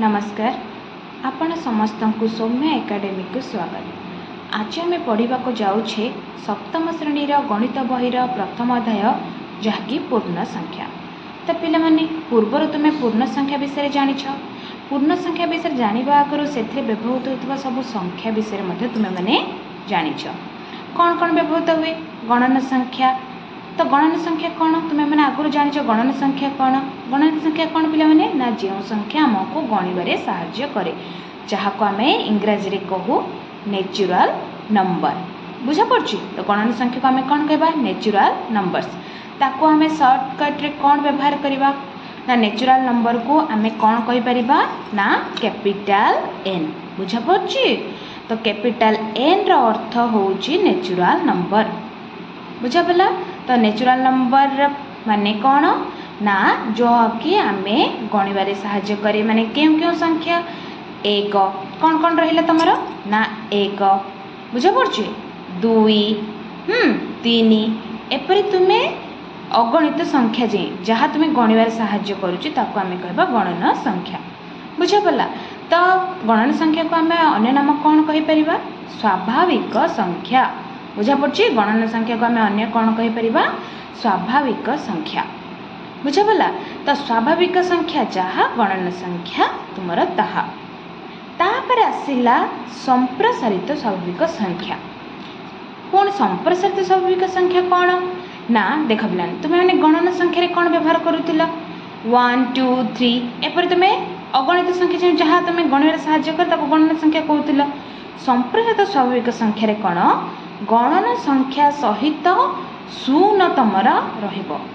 नमस्कार आपण समस्त को सौम्य एकेडमी को स्वागत। आज आम पढ़ा जाऊे सप्तम श्रेणी गणित बहीर प्रथम अध्याय जहाँकि पूर्ण संख्या। तो पिला माने पूर्वर तुम्हें पूर्ण संख्या विषय जानी पूर्ण संख्या विषय जाना आगु से व्यवहृत होता सब संख्या विषय तुम्हें मैंने जानी कौन कौन व्यवहृत हुए गणन संख्या। तो गणन संख्या कौन तुम्हें मैंने आगुरी जान गणन संख्या कौन गणन संख्या कौन पिला माने ना जो संख्या आमको गणवे साहाय्य करे जहाँ को आम इंग्राजी कहू नेचुरल नंबर बुझा पड़ी। तो गणन संख्या को आम कौन कहवा नेचुरल नंबर्स ताको आम सर्टकट रे कौन व्यवहार करवा ना नेचुरल नंबर को आम कौन कहीपर ना कैपिटल एन बुझा पड़ी। तो कैपिटल एन रो अर्थ होची नेचुरल नंबर बुझा पड़ा। तो नेचुरल नंबर माने कौन ना जो कि आम गणवे साहाय्य करे माने क्यों क्यों संख्या एक कौन कौन रहा तुम ना एक बुझा पड़ी दुई तीन एपरी तुम्हें अगणित संख्या जे जहाँ तुम्हें गणवे साहाय्य करुच्च आम कह गणन संख्या बुझा पड़ा। तो गणन संख्या को आम अन्य नाम कौन कहीपर स्वाभाविक संख्या बुझा पड़ी। गणन संख्या को आम अन्य कौन कहीपर स्वाभाविक संख्या बुझा पड़ा। तो स्वाभाविक संख्या जहाँ गणन संख्या तुम ताहा तापर आसला संप्रसारित स्वाभाविक संख्या। पुणी संप्रसारित स्वाभाविक संख्या कौन ना देख पिला तुम्हें मैंने गणन संख्या कौन व्यवहार करुला 1 2 3 एपर तुम्हें अगणित संख्या जहाँ तुम्हें गणवे साहाय्य कर गणन संख्या कहूल। संप्रसारित स्वाभाविक संख्या कौन गणन संख्या सहित शून्य तुम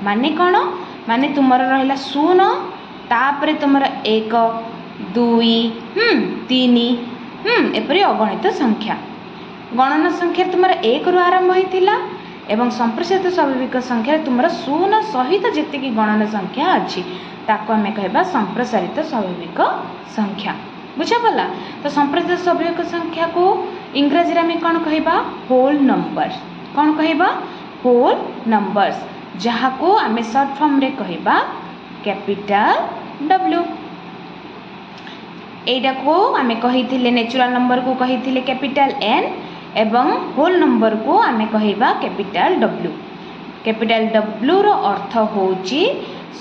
माने कौन माने तुम रहा शून्य तापर तुम एक दुई तीन एपरी अगणित संख्या गणन संख्या तुम एक रु आरंभ होता एवं संप्रसारित स्वाभाविक संख्या तुम शून्य सहित जी गणन संख्या अच्छी ताको आम कह संप्रसारित स्वाभाविक संख्या बुझा पड़ा। तो संप्रसारित स्वाभाविक संख्या को इंग्राजी में कौन कहवा होल नंबर कौन कहवा होल नंबर्स जहाँ को आम सर्ट फॉर्म रे कहवा कैपिटल डब्ल्यू। एटा को आम कही नेचुरल नंबर को कही कैपिटल एन एवं होल नंबर को आम कहवा कैपिटल डब्ल्यू। कैपिटल डब्ल्यू रो अर्थ होची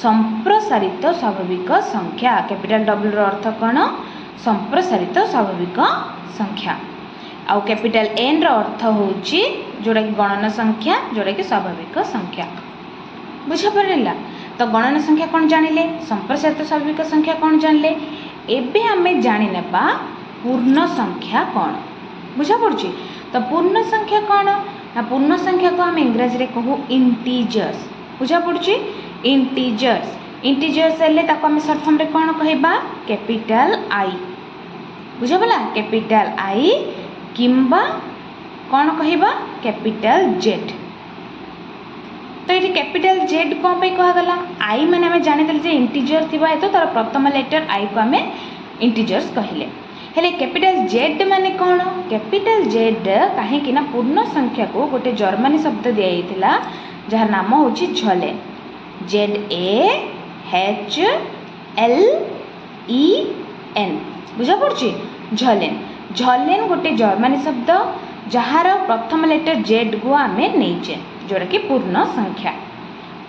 संप्रसारित स्वाभाविक संख्या। कैपिटल डब्ल्यू रो अर्थ कौन संप्रसारित स्वाभाविक संख्या। आउ कैपिटल एन रो अर्थ होची जोड़ा कि गणन संख्या जोड़ा कि स्वाभाविक संख्या बुझा पड़ा। तो गणन संख्या कौन जानिले संप्रसारित स्वाभाविक संख्या कौन जानिले एबे आमे जानि नेबा पूर्ण संख्या कौन बुझा पड़ी। तो पूर्ण संख्या कौन ना पूर्ण संख्या को आम इंग्राजी रे कहू इंटीजर्स बुझा पड़ी। इंटीजर्स हेले ताको आम सर्ट फॉर्म रे कौन कहबा कैपिटल आई बुझा पड़ा कैपिटल आई किंबा कौन कहबा कैपिटल जेड। तो ये कैपिटल जेड कौन पे कहगला आई मैंने आम जानीदे जे इंटीजर थी हेतु तार प्रथम लेटर आई को आम इंटीजर्स कहले हेले कैपिटल जेड माने कौन कैपिटल जेड कहीं ना पूर्ण संख्या को गोटे जर्मनी शब्द दि जाता जार नाम हूँ झलेन ZAHLEN बुझा पड़ी झलेन झलेन गोटे जर्मनी शब्द जार प्रथम लेटर जेड को आम नहींचे जोड़ा कि पूर्ण संख्या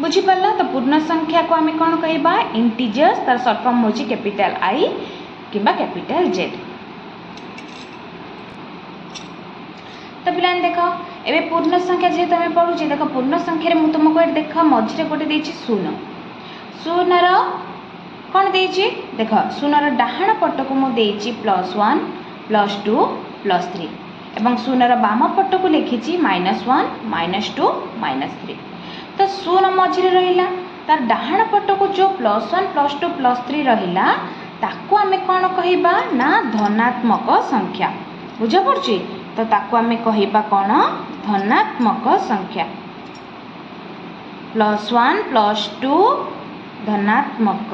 बुझीपारा। तो पूर्ण संख्या को आम कौन कहवा इंटीजर्स तार सर्ट फॉर्म होची कैपिटल आई किंबा कैपिटल जेड। तो पिला देख एबे पूर्ण संख्या जेहेतु आम पढ़ुचे देख पूर्ण संख्या मुझे तुमको देख मझे गोटे देती शून्य शून्यर कौन देती देख शून्यर डाहाण पट को मुझे +1 +2 +3 एवं शून्यर बाम पट को लिखी -1 -2 -3। तो शून्य मझे रहा तार डाहाण पट को जो +1 +2 +3 रहा ताको आम कौन कहवा ना धनात्मक संख्या बुझा पड़ी। तो ताको आम कहवा कौन धनात्मक संख्या +1 +2 धनात्मक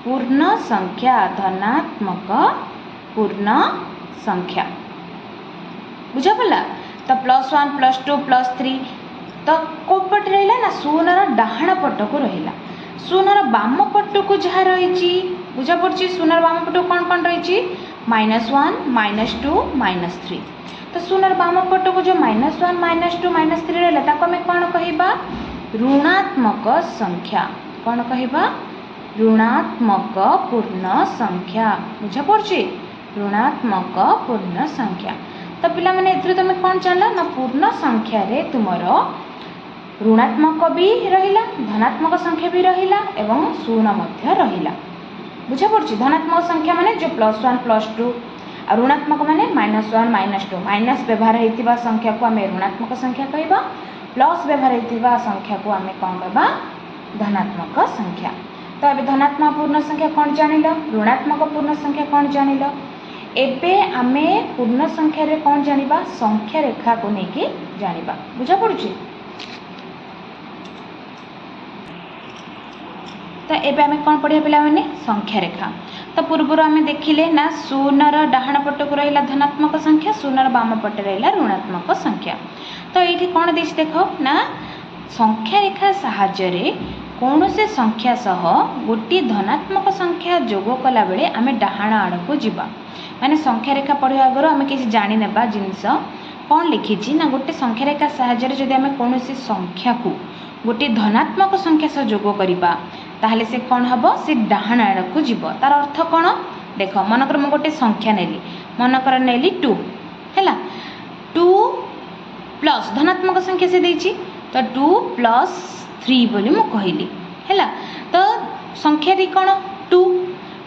पूर्ण संख्या धनात्मक पूर्ण संख्या बुझा पड़ा। तो +1 +2 +3 तो कोपट रहा ना शून्यर डाहाण पट को रहा शून्यर बाम पट को जहाँ रही बुझा पड़ी शून्य बाम पट कौन कौन रही -1 -2 -3 तो शून्य बाम पट को जो -1 -2 -3 रहा आम कौन कहवा ऋणात्मक संख्या कौन कहवा ऋणात्मक पूर्ण संख्या बुझा पड़ी ऋणात्मक पूर्ण संख्या तो पिला माने एथरे तुम कौन जानला ना पूर्ण संख्या रे तुमर ऋणात्मक भी रहिला धनात्मक संख्या भी रहिला एवं शून्य मध्य रहिला बुझा पड़ी धनात्मक संख्या माने जो +1 +2 और ऋणात्मक माने -1 -2 माइनस व्यवहार होइतिबा संख्या को आमे ऋणात्मक संख्या कहबा प्लस व्यवहार होइतिबा संख्या को आमे कौन कहबा धनात्मक संख्या तो अबे धनात्मक पूर्ण संख्या कौन जानिल ऋणात्मक पूर्ण संख्या कौन जानिल एबे आमे पूर्ण संख्या रे कौन जानिबा संख्या रेखा को नेकी जानिबा बुझा पड़ुची तो एबे आमे कौन पढ़िया पिला माने संख्या रेखा तो पूर्व आमे देखिले ना शून्यर डाहाण पट को रहिला धनात्मक संख्या शून्यर बाम पट रहिला ऋणात्मक संख्या तो ये कौन देश देख ना संख्या रेखा साहाय्य रे कौन से संख्या सह गोटे धनात्मक संख्या जोग कला बेले आमे डाहाण आड़ को जीवा माने संख्या रेखा पढ़िया आगर आमे किसी जानी नेबा जिनिस कौन लिखी ना गोटे संख्या रेखा साहाय्य रे जदि आमे कौन सी संख्या को गोटे धनात्मक संख्या सह जोग करिबा ताहले से कौन हबो से डाहाण आड़ को जीव तार अर्थ कौन देख मनकर मु गोटे संख्या नेली मनकर नेली 2 हैला 2 प्लस धनात्मक संख्या से देछि तो 2 + 3 बोली मु कहली हैला तो संख्या रे कौन 2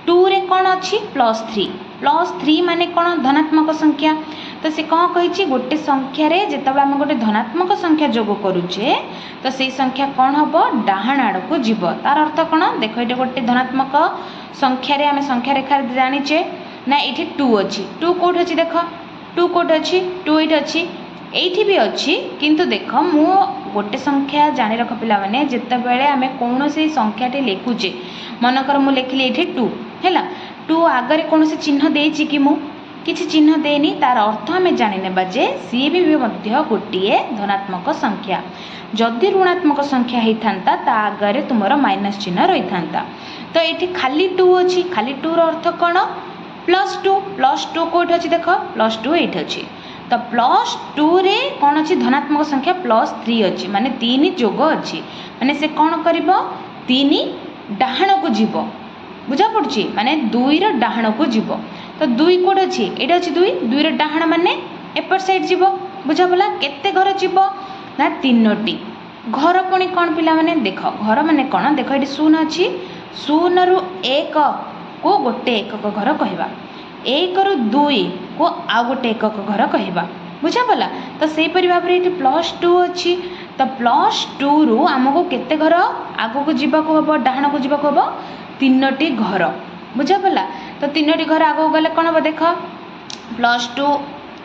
2 रे कौन अच्छी +3 माने कौन धनात्मक संख्या तो से कौन कही गोटे संख्या रे जेतबे हम गोटे धनात्मक संख्या जोग करूचे तो से संख्या कौन हम डाहाण आड़ को जीव तार अर्थ कौन देख ये गोटे धनात्मक संख्या रे आम संख्या रेखा जानीचे ना ये 2 अच्छी 2 कौट अच्छी देख 2 कौट अच्छी 2 ये अच्छी एठी भी अच्छी किंतु देख मु गोटे संख्या जानी रख पिला माने जेतेबेले आमे कौनसी संख्याटी लिखुचे मनकर मु लिखली ये 2 हैला 2 आगरे कौनसी चिन्ह देछि कि मु किसी चिन्ह देनी तार अर्थ आमे जानी नेबा जे सी भी मध्य गोटे धनात्मक संख्या जदि ऋणात्मक संख्या होता ता आगरे तुमर माइनस चिन्ह रही था तो ये खाली 2 अच्छी खाली 2 अर्थ कौन +2 कौट अच्छी देख +2 ये अच्छी तो +2 रे कौन अच्छी धनात्मक संख्या +3 अच्छी माने 3 जोग अच्छी माने से कौन करिब 3 डाहाण को जीव बुझा पड़ुची माने 2 रो डाहाण को जीव तो 2 कोड अच्छी ये अच्छी 2 रो डाहाण माने एपर साइड जीव बुझा पला केते घर जीव ना 3टी घर पुणी कौन पिला माने देख घर माने कौन देख ये 0 अच्छी 0 ରୁ 1 को गोटे एकक घर कहवा 1 ରୁ 2 को आउ गोटे एकक घर कहवा बुझा पला तो सेपरी भाव में ये +2 अच्छी तो +2 ରୁ आमको केते घर आगो को जीवाको हबो डाहाण को जीवाको हबो 3टी घर बुझा पला तो 3टी घर आगो गले कौन हम देख +2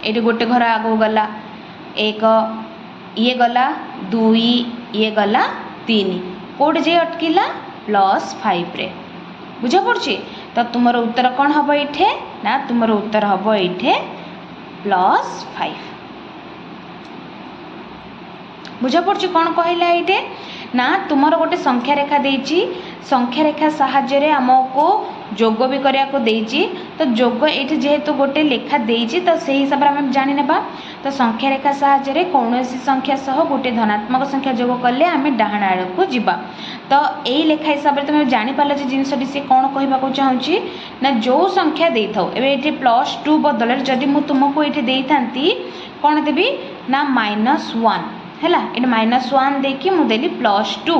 ये गोटे घर आगो गला 1 ये गला 2 ये गला 3 कोड जे अटकिला +5 रे बुझा पड़ुची तो तुमर उत्तर कौन हम ये ना तुमर उत्तर हम ये +5 बुझा पड़ुची कौन कहला ये ना तुमर गोटे संख्या रेखा देची संख्या रेखा साहाय्य रे आमको जोग भी करिया को देची तो जोग ये जेहेतु गोटे लेखा देची तो से हिसाब से आम जानी नेबा तो संख्या रेखा साहाय्य रे कौनसी संख्या सह गोटे धनात्मक संख्या जोग कले आम डाहाण आड़ को जीवा तो यही लेखा हिसाब से तुम जानी पाल जिनसटी से कौन कहवाक चाहूँगी ना जो संख्या दे था ये +2 बदल जदि मु तुमको ये दे था कौन देवी ना -1 है ये -1 देकी मुझे +2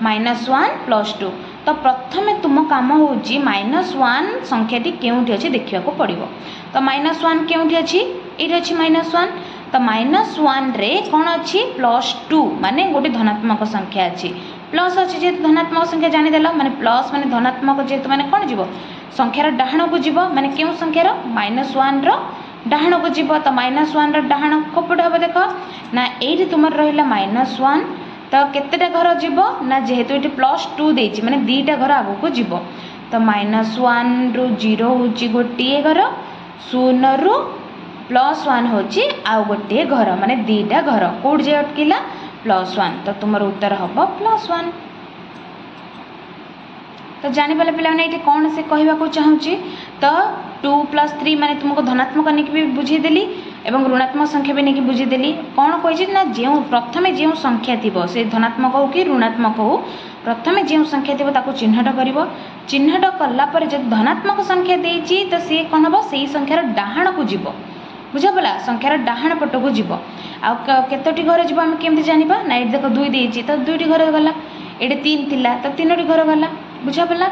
-1 +2 तो प्रथमे तुम काम हूँ -1 संख्याटी केउठी अच्छी देखा पड़ो तो -1 केउठी अच्छी ये अच्छी -1 तो -1 रे कौन अच्छी +2 माने गोटे धनात्मक संख्या अच्छी प्लस अच्छी जेहेतु धनात्मक संख्या जानीदेल माने प्लस माने धनात्मक जेहेतु माने कौन जीव संख्यार डाहाण को जीव माने क्यों संख्यार -1 रो डाहाण को जीव तो -1 रो डाहाण कोपट हम देख ना ये तुम रहा -1 तो केतेटा घर जीव ना जेहेतु ये +2 देची माने 2टा घर आगो को जीव तो -1 ରୁ 0 हूँ गोटे घर 0 ରୁ +1 होची आउ गोटे घर माने 2टा घर कौट जे अटकिला +1 तो तुम उत्तर हम +1 तो जानीपारे पे ये कौन से कहवाक चाहूँगी तो 2 + 3 माने तुमको धनात्मक नहीं भी बुझीदेली एवं ऋणात्मक संख्या भी नहीं बुझीदेली कौन कही ना जो प्रथम जो संख्या थी से धनात्मक हो कि ऋणात्मक हो प्रथम जो संख्या थी ताको चिन्हट कर चिन्हट कलापर जब धनात्मक संख्या देती तो सी कौन हम से संख्यार डाहाण को जीव बुझापड़ा संख्यार डाहाण पट को जीव आतटी घर जीव आम केमी जाना ना ये देख 2 देती तो 2टी घर गला ये 3 थिला तो 3टी घर गला बुझापड़ा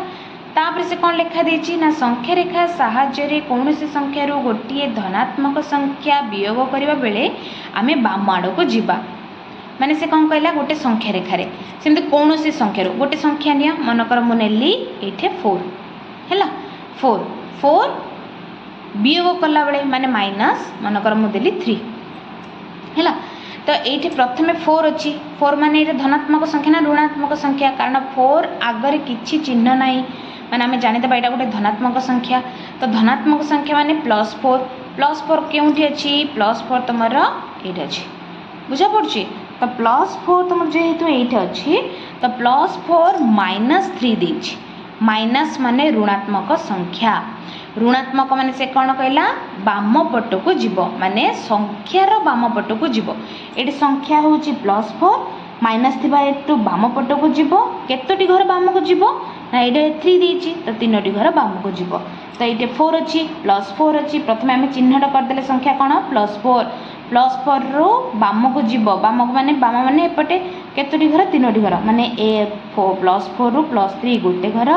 तापर से कौन लिखा देती ना संख्या रेखा साहाय्य कौन से संख्यार गोटे धनात्मक संख्या वियोग करने बेले आम बाम आड़ को जीवा माने से कौन कहला गोटे संख्या रेखार सेमती कौन से संख्यार गोटे संख्या नि मनकर मुझे ये 4 है 4 वियोग कला बेले माने माइनस मनकर मुझे 3 है तो ये प्रथम 4 अच्छी 4 माने ये धनात्मक संख्या ना ऋणात्मक संख्या कारण 4 आगरे किसी चिन्ह ना माने आम जानीदे यहाँ गोटे धनात्मक संख्या तो धनात्मक संख्या माने +4 क्योंटी अच्छी +4 तुम ये अच्छी बुझा पड़ी तो +4 तुम जेहेतु ये अच्छी तो +4 -3 देती माइनस माने ऋणात्मक संख्या ऋणात्मक माने से कौन कहला बाम पट को जीव माने संख्यार बाम पट को जीव ये संख्या हूँ +4 माइनस थी बाम पट को जीव केतोटी घर बाम को जीव ना ये 3 देती तो 3टी घर बाम को जीव तो ये 4 अच्छी +4 अच्छी प्रथम आम चिन्हट करदे संख्या कौन +4 रू बाम को जीव बाम माने माने एपटे केतोटी घर 3टी घर माने ए +4 रू +3 गोटे घर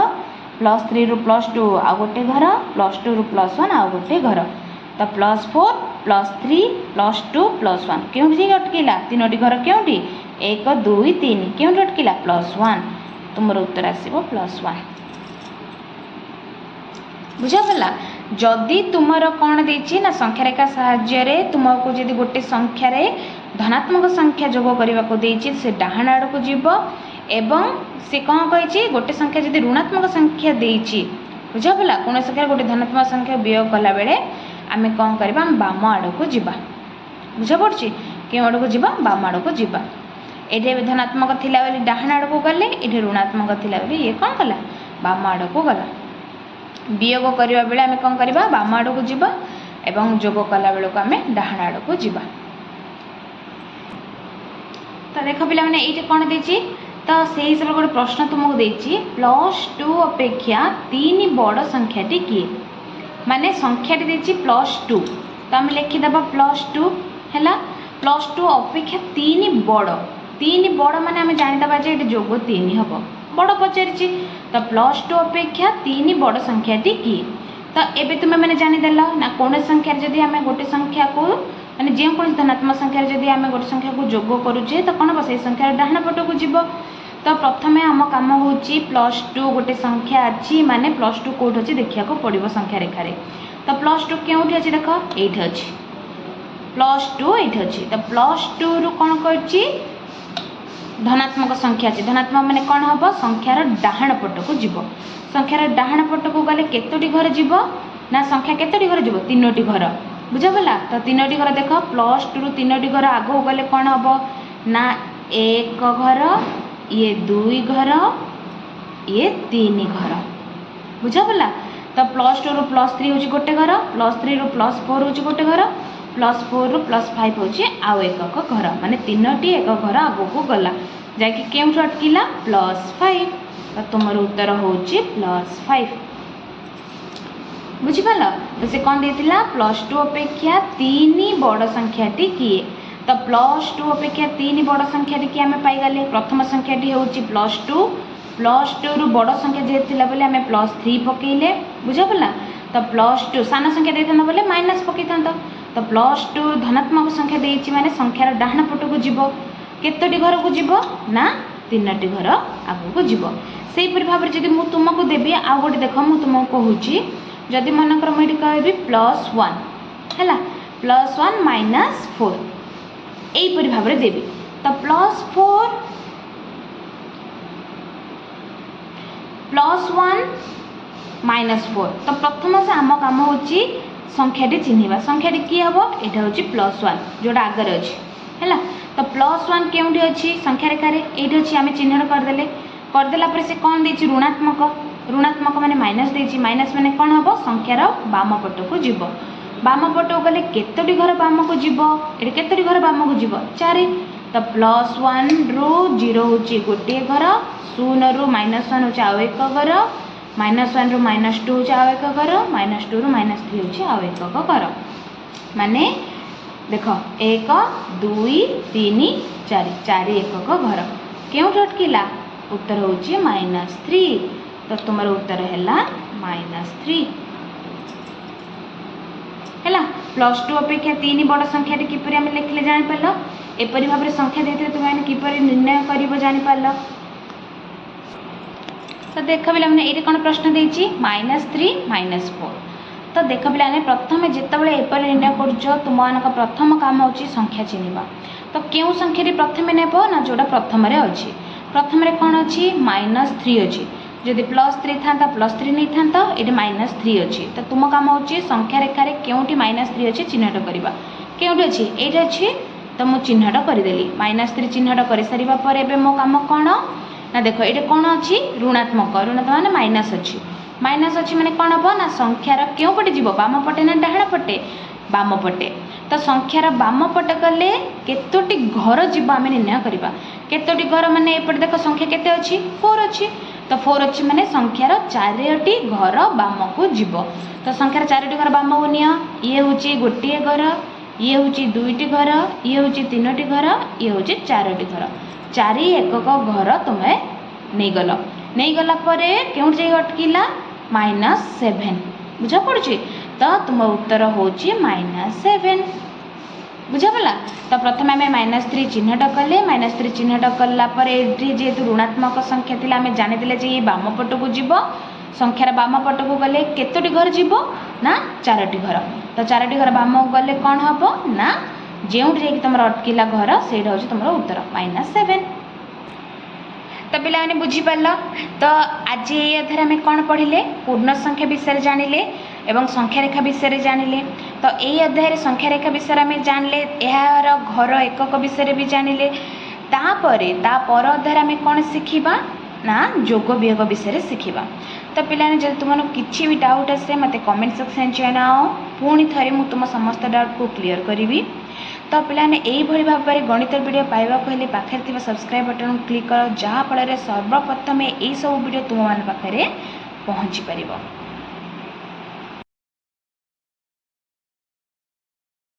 +3 रू +2 आ गोटे घर +2 रू +1 आ गोटे घर तो +4 +3 +2 +1 क्यों अटकला 3टी घर क्योंटी 1 2 3 क्यों अटकला +1 तुम उत्तर आसो +1 बुझापड़ा जदि तुमर कौन देती ना संख्या रेखा साहाय्य तुमको जब गोटे संख्यार धनात्मक संख्या जोग करने को देती से डाहाण आड़ को जीव एवं से कौन कही गोटे संख्या जब ऋणात्मक संख्या देती बुझापड़ा कौन संख्या गोटे धनात्मक संख्या वियोग कला बेले आम कौन करवा बाम आड़ को जीवा बुझा पड़ी क्यों आड़ को जीवा बाम आड़ को जीवा ये धनात्मक थिला बेले डाहाण आड़ को गले ये ऋणात्मक थिला बेले ये कौन कला बाम आड़ को गला वियोग करने बेले आम कौन करवा बाम आड़ को जीवा एवं जोग कला बेलू आम डाहाण आड़ को जीवा तो देख पिला मैंने ये कौन देती तो से हिसाब से गोटे प्रश्न तुमको देती +2 अपेक्षा 3 बड़ संख्याटी किए माने संख्याटी देती +2 तो आम लिखिद +2 है +2 अपेक्षा 3 बड़ माने आम जानीदे ये जोग 3 हम बड़ पचारि तो +2 अपेक्षा 3 बड़ संख्याटी किए तो एबे तुम्हें मैंने जानीदेल ना कौन संख्यार जदि आम गोटे संख्या को माने जो कौन धनात्मक संख्यार जदि आम गोटे संख्या को जोग करुचे तो कौन हम से संख्यार डाहाण पट को जीव तो प्रथम आम कम हो +2 गोटे संख्या अच्छी माने +2 कौट अच्छी देखा पड़ो संख्या रेखार तो +2 क्योंठी अच्छी देख ये अच्छी +2 ये अच्छी तो +2 रु कौन कर धनात्मक संख्या अच्छी धनात्मक माने कौन हम संख्यार डाहाण पट को जीव संख्यार डाहाण पट को गले केतोटी घर जीव ना संख्या केतोटी घर जीव 3टी घर बुझापड़ा तो 3टी घर देख +2 रु 3टी घर आग गले कौन हम ना 1 घर ये 2 घर ये 3 घर बुझापड़ा तो +2 रु +3 हूँ गोटे घर +3 रु +4 हूँ गोटे घर +4 रु +5 हूँ आउ एक घर माने 3टी एक घर आग को गला जैकि क्यों अटकिला +5 तो तुम उत्तर हूँ +5 बुझिपाल तो से कौन देथिला +2 अपेक्षा 3 बड़ संख्याटी किए तो +2 अपेक्षा 3 बड़ संख्याटी किए आम पाईगले प्रथम संख्याटी हूँ +2 रु बड़ संख्या जे थिला बोले आम +3 पकेले बुझापड़ा तो +2 सान संख्या देता बोले माइनस पकई था तो +2 धनात्मक संख्या देती माने संख्यार डाहाण पट को जीव केतोटी घर को जीव ना 3टी घर आग को जीव से भाव में जब मुझे तुमको देवी आउ गोटे देख मुझे तुमको कहूँ जदि मनकर मुझे कहबी +1 है +1 -4 यहीपरि भाव में देवी तो +4 +1 -4 तो प्रथम से आम कम हो संख्याटी चिन्हवा संख्याटी किए हम यहाँ हूँ +1 जोटा आगे अच्छी है तो +1 क्योंटी अच्छी संख्या रेखार ये अच्छी आम चिन्हट करदे से कौन दे ऋणात्मक ऋणात्मक माने माइनस देछि माइनस माने कोन हबो संख्यार बाम पट को जीव बाम पट को गले केतोटी घर बाम को जीव एटे केतोटी घर बाम को जीव 4 तो +1 रु 0 होची गोटे घर 0 रु -1 होची आउ एक घर -1 रु -2 होची आउ एक घर -2 रु -3 होची आउ एक घर माने देख 1 2 3 4 4 एकक घर क्यों अटकिला उत्तर होची -3 तो तुम उत्तर है -3 है +2 अपेक्षा 3 बड़ संख्या किपर आम लिखले जापर एपरी भाव में संख्या देते तुम्हें किपर निर्णय कर जापर तो देख पे ये कौन प्रश्न देती -3 -4 तो देख पे प्रथम जितेबाला एपरी निर्णय कर तुम प्रथम काम हो संख्या चिन्हवा तो क्यों संख्या प्रथम नेब ना जोड़ा प्रथम अच्छी प्रथम कौन अच्छी -3 अच्छी जदि +3 था +3 नहीं था ये -3 अच्छी तो तुम काम हो संख्या रेखार क्योंटी -3 अच्छी चिन्हट करवा क्योंटी अच्छी ये अच्छी तो मुझे चिन्हट करदेली -3 चिन्हट कर सारा पर मो काम कौन ना देख ये कौन अच्छी ऋणात्मक ऋणात्मक माने माइनस अच्छी माने कौन हम ना संख्यार क्यों पटे जीव बाम पटे ना डाहाण पटे बाम पटे तो संख्यार बाम पटे गले केतोटी घर जीव आम निर्णय करवा केतोटी घर माने एपटे देख संख्या केते अच्छी 4 अच्छी तो 4 अच्छी माने संख्यार 4टी घर बाम को जीव तो संख्यार 4टी घर बाम को नियो ये हूँ गोटे घर ये हूँ 2टी घर ये हूँ 3टी घर ये हूँ 4टी घर 4 एकक घर तुम्हें नहीं गला क्यों जाए अटकिला -7 बुझा पड़ी तो तुम उत्तर होची -7 बुझापला तो प्रथम आम -3 चिन्हट कले -3 चिन्हट कलापर जेहेतु ऋणात्मक संख्या थी आम जानी जे ये बाम पट को जीव संख्यार बाम पट को गले केतोटी घर जीव ना 4टी घर तो 4टी घर बाम को गले कौन हम ना जो तुम अटकिला घर से तुम उत्तर -7 तो पे बुझीपार तो आज ये अध्याय आम कौन पढ़ले पूर्ण संख्या विषय जानिले एवं संख्या रेखा विषय जानिले तो यही अध्याय संख्या रेखा विषय आम जानिले यार घर एकक विषय भी जानिले तापर अध्याय आम कौन शिखा ना जोग वियोग विषय शिखा तो पे जब तुम किसी भी डाउट आसे मत कमेंट सेक्शन जनाओ पुणी थे मुझे तुम समस्त डाउट को क्लीयर करी तो पे यही भाव में गणित वीडियो पाइबा हेल्ले पाखे सब्सक्राइब बटन क्लिक कर जहाँफल सर्वप्रथम यही सब वीडियो तुम मान पाखे पहुँची पार।